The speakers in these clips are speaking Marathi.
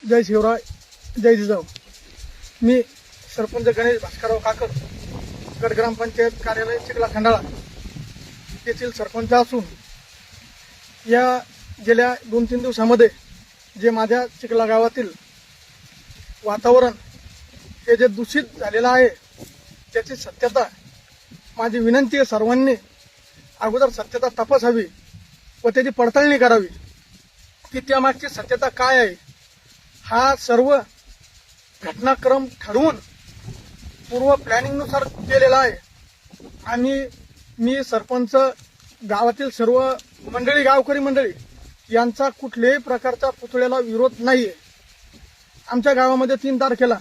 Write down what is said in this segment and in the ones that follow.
जय शिवराय, जय जिजाऊ. मी सरपंच गणेश भास्करराव काकर, गट ग्रामपंचायत कार्यालय चिखला खंडाळा येथील सरपंच असून या गेल्या 2-3 दिवसामध्ये जे माझ्या चिखला गावातील वातावरण हे जे दूषित झालेलं आहे त्याची सत्यता, माझी विनंती आहे सर्वांनी अगोदर सत्यता तपासावी व त्याची पडताळणी करावी की त्यामागची सत्यता काय आहे. हा सर्व घटनाक्रम ठरवून पूर्व प्लॅनिंगनुसार केलेला आहे आणि मी सरपंच, गावातील सर्व मंडळी, गावकरी मंडळी यांचा कुठल्याही प्रकारचा पुतळ्याला विरोध नाही आहे. आमच्या गावामध्ये 3 तारखेला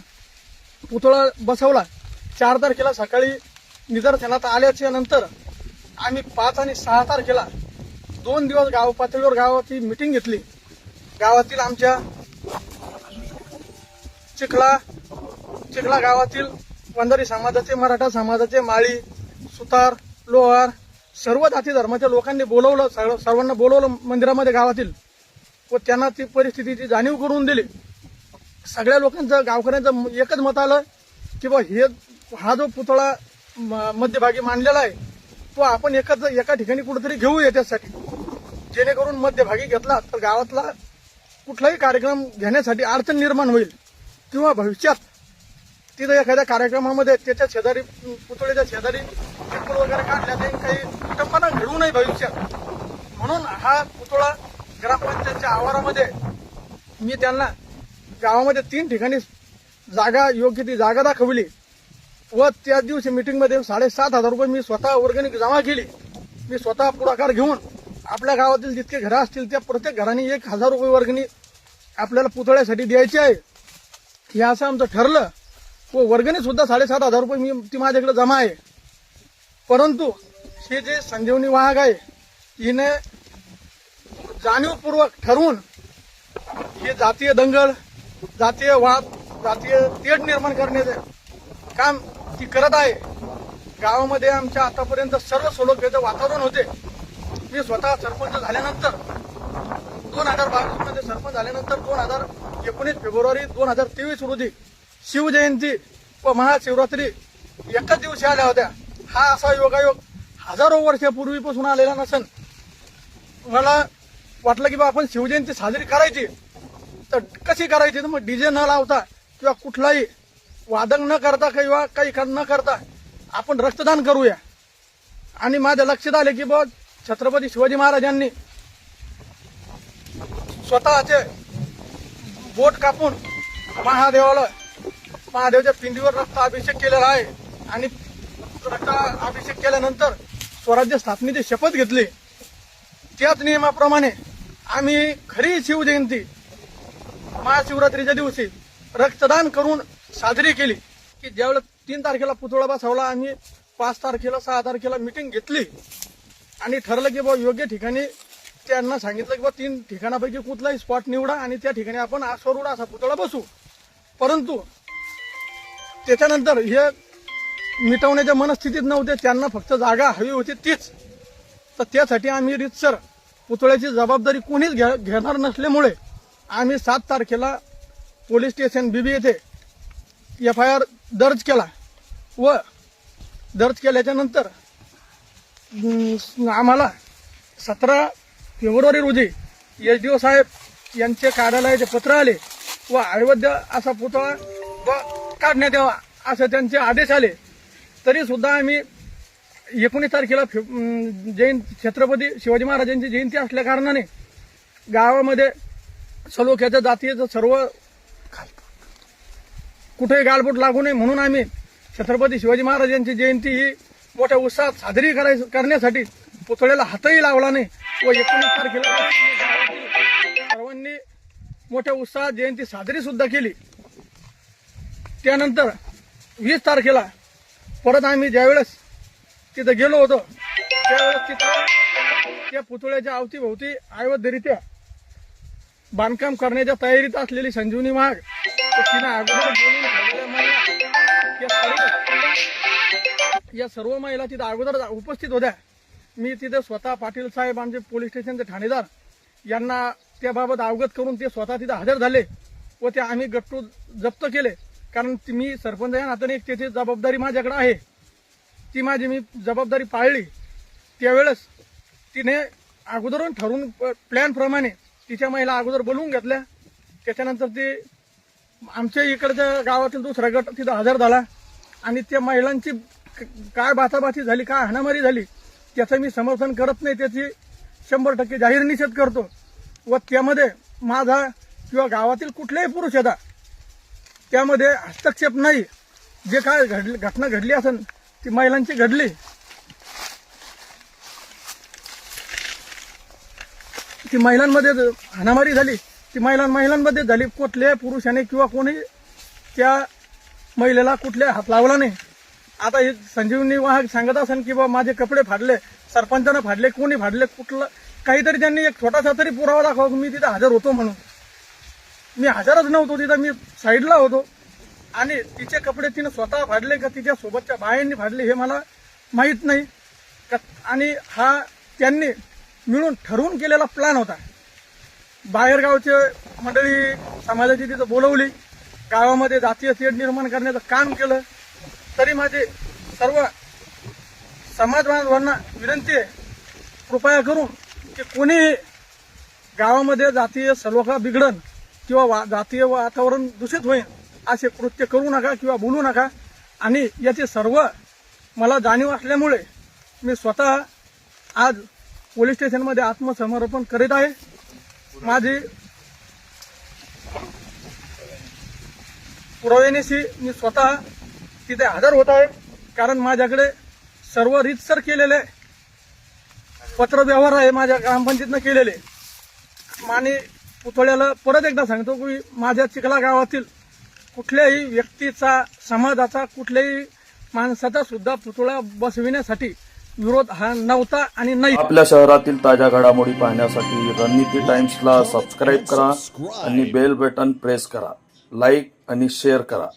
पुतळा बसवला. 4 तारखेला सकाळी निदर्शनात आल्याच्या नंतर आम्ही 5 आणि 6 तारखेला 2 दिवस गाव पातळीवर गावाची मीटिंग घेतली. गावातील आमच्या चिखला गावातील वंजारी समाजाचे, मराठा समाजाचे, माळी, सुतार, लोहार सर्व जाती धर्माच्या लोकांनी बोलवलं, सर्वांना बोलवलं मंदिरामध्ये गावातील व त्यांना ती परिस्थितीची जाणीव करून दिली. सगळ्या लोकांचं, गावकऱ्यांचं एकच मत आलं की बा हा जो पुतळा मध्यभागी मांडलेला आहे तो आपण एका ठिकाणी कुठेतरी घेऊ याच्यासाठी, जेणेकरून मध्यभागी घेतला तर गावातला कुठलाही कार्यक्रम घेण्यासाठी अडचण निर्माण होईल किंवा भविष्यात तिथं एखाद्या कार्यक्रमामध्ये त्याच्या शेजारी, पुतळ्याच्या शेजारी चप्पल वगैरे काढल्या जाईल, काही कुटुंबांना घडवू नये भविष्यात. म्हणून हा पुतळा ग्रामपंचायतच्या आवारामध्ये मी त्यांना गावामध्ये 3 ठिकाणी जागा, योग्य ती जागा दाखवली व त्या दिवशी मीटिंगमध्ये 7,500 रुपये मी स्वतः वर्गणी जमा केली. मी स्वतः पुढाकार घेऊन आपल्या गावातील जितके घरं असतील त्या प्रत्येक घराने 1,000 रुपये वर्गणी आपल्याला पुतळ्यासाठी द्यायची आहे हे असं आमचं ठरलं व वर्गणी सुद्धा 7,500 रुपये ती माझ्याकडे जमा आहे. परंतु हे जे संजीवनी वाहक आहे हिने जाणीवपूर्वक ठरवून हे जातीय दंगल, जातीय वाद, जातीय तेढ निर्माण करण्याचे काम ती करत आहे. गावामध्ये आमच्या आतापर्यंत सर्व सलोख्याचे वातावरण होते. मी स्वतः सरपंच झाल्यानंतर 2022 मध्ये सरपंच झाल्यानंतर 2019 फेब्रुवारी 2023 रोजी शिवजयंती व महाशिवरात्री एकाच दिवशी आल्या होत्या. हा असा योगायोग हजारो वर्षापूर्वीपासून आलेला नसेल. मला वाटलं की बा आपण शिवजयंती साजरी करायची तर कशी करायची, तर मग डीजे न लावता किंवा कुठलाही वादन न करता किंवा काही न करता आपण रक्तदान करूया. आणि माझ्या लक्षात आले की बा छत्रपती शिवाजी महाराजांनी स्वतःचे बोट कापून महादेवाच्या पिंडीवर रक्त अभिषेक केलेला आहे आणि रक्त अभिषेक केल्यानंतर स्वराज्य स्थापनेची शपथ घेतली. त्याच नियमाप्रमाणे आम्ही खरी शिवजयंती महाशिवरात्रीच्या दिवशी रक्तदान करून साजरी केली. की ज्यावेळेस 3 तारखेला पुतळा बसवला, आम्ही 5 तारखेला 6 तारखेला मीटिंग घेतली आणि ठरलं की बाबा योग्य ठिकाणी त्यांना सांगितलं की बाबा 3 ठिकाणापैकी कुठलाही स्पॉट निवडा आणि त्या ठिकाणी आपण स्वरूढ असा पुतळा बसू. परंतु त्याच्यानंतर हे मिटवण्याच्या मनस्थितीत नव्हते, त्यांना फक्त जागा हवी होती तीच. तर त्यासाठी आम्ही रीतसर पुतळ्याची जबाबदारी कोणीच घेणार नसल्यामुळे आम्ही 7 तारखेला पोलीस स्टेशन बीबी येथे FIR दर्ज केला व दर्ज केल्याच्या नंतर आम्हाला 17 फेब्रुवारी रोजी SDO साहेब यांचे कार्यालयाचे पत्र आले व अवैध असा पुतळा काढण्यात यावा असे त्यांचे आदेश आले. तरी सुद्धा आम्ही 19 तारखेला छत्रपती शिवाजी महाराजांची जयंती असल्या कारणाने गावामध्ये सलोख्याच्या जातीचं सर्व कुठेही गालबोट लागू नये म्हणून आम्ही छत्रपती शिवाजी महाराजांची जयंती ही मोठ्या उत्साहात साजरी करण्यासाठी पुतळ्याला हातही लावला नाही व 19 तारखेला सर्वांनी मोठ्या उत्साहात जयंती साजरी सुद्धा केली. त्यानंतर 20 तारखेला परत आम्ही ज्यावेळेस तिथं गेलो होतो त्यावेळेस तिथं त्या पुतळ्याच्या अवतीभोवती अवैधरित्या बांधकाम करण्याच्या तयारीत असलेली संजीवनी वाघ तिने अगोदर बोलून ठेवलेल्या महिला या सर्व महिला तिथं अगोदर उपस्थित होत्या. मी तिथे स्वतः पाटील साहेब आमचे पोलीस स्टेशनचे ठाणेदार यांना त्याबाबत अवगत करून ते स्वतः तिथे हजर झाले व ते आम्ही गट्टू जप्त केले. कारण मी सरपंच या नात्याने एक त्याची जबाबदारी माझ्याकडे आहे, ती माझी मी जबाबदारी पाळली. त्यावेळेस तिने अगोदरून ठरवून प्लॅन प्रमाणे तिच्या महिला अगोदर बोलवून घेतल्या. त्याच्यानंतर ते आमच्या इकडच्या गावातील दुसरा गट तिथं हजर झाला आणि त्या महिलांची काय बाचाबाची झाली, काय हाणामारी झाली त्याचं मी समर्थन करत नाही, त्याची 100% जाहीर निषेध करतो. व त्यामध्ये माझा किंवा गावातील कुठलेही पुरुष येतात त्यामध्ये हस्तक्षेप नाही. जे काय घटना घडली असेल ती महिलांची घडली. ती महिलांमध्ये हाणामारी झाली, ती महिलांमध्ये झाली. कुठल्याही पुरुषाने किंवा कोणी त्या महिलेला कुठल्या हात लावला नाही. आता हे संजीवनी वाहक सांगत असेल की बाबा माझे कपडे फाडले, सरपंचानं फाडले, कोणी फाडले, कुठलं काहीतरी त्यांनी एक छोटासा तरी पुरावा दाखवा मी तिथे हजर होतो म्हणून. मी हजरच नव्हतो तिथं, मी साईडला होतो. आणि तिचे कपडे तिने स्वतः फाडले का तिच्या सोबतच्या बायांनी फाडले हे मला माहीत नाही. आणि हा त्यांनी मिळून ठरवून केलेला प्लॅन होता. बाहेरगावचे मंडळी समाजाची तिथं बोलवली, गावामध्ये जातीय तेढ निर्माण करण्याचं काम केलं. तरी माझे सर्व समाज बांधवांना विनंती आहे, कृपया करून की कोणी गावामध्ये जातीय सलोखा बिघडन किंवा जातीय वातावरण दूषित होईल असे कृत्य करू नका किंवा बोलू नका. आणि याचे सर्व मला जाणीव असल्यामुळे मी स्वतः आज पोलीस स्टेशनमध्ये आत्मसमर्पण करीत आहे. माझी पुराव्यानिशी मी स्वतः तिथे हजर होत आहे. कारण माझ्याकडे सर्व रीतसर केलेले पत्रव्यवहार आहे माझ्या ग्रामपंचायतीनं केलेले. आणि पुतळ्याला परत एकदा सांगतो की माझ्या चिखला गावातील कुठल्याही व्यक्तीचा, समाजाचा, कुठल्याही माणसाचा सुद्धा पुतळा बसविण्यासाठी विरोध हा नव्हता आणि नाही. आपल्या शहरातील ताज्या घडामोडी पाहण्यासाठी रणनीती टाइम्सला सबस्क्राईब करा आणि बेल बटन प्रेस करा, लाईक आणि शेअर करा.